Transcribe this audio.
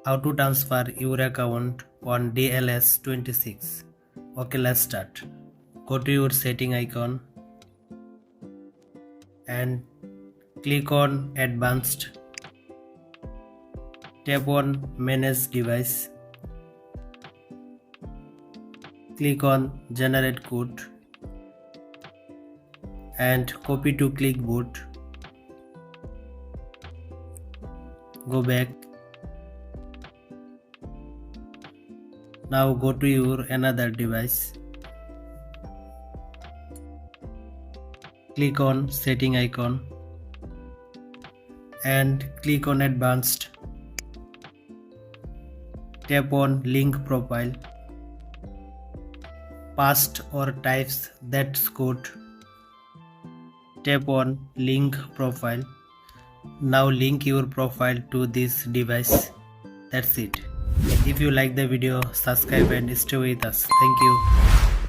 How to transfer your account on DLS26. Okay, let's start. Go to your setting icon and click on Advanced. Tap on Manage Device. Click on Generate Code and copy to clipboard. Go back. Now go to your another device. Click on setting icon and click on Advanced. Tap on link profile. Past or types that's code. Tap on link profile. Now link your profile to this device. That's it. If you like the video, subscribe and stay with us. Thank you.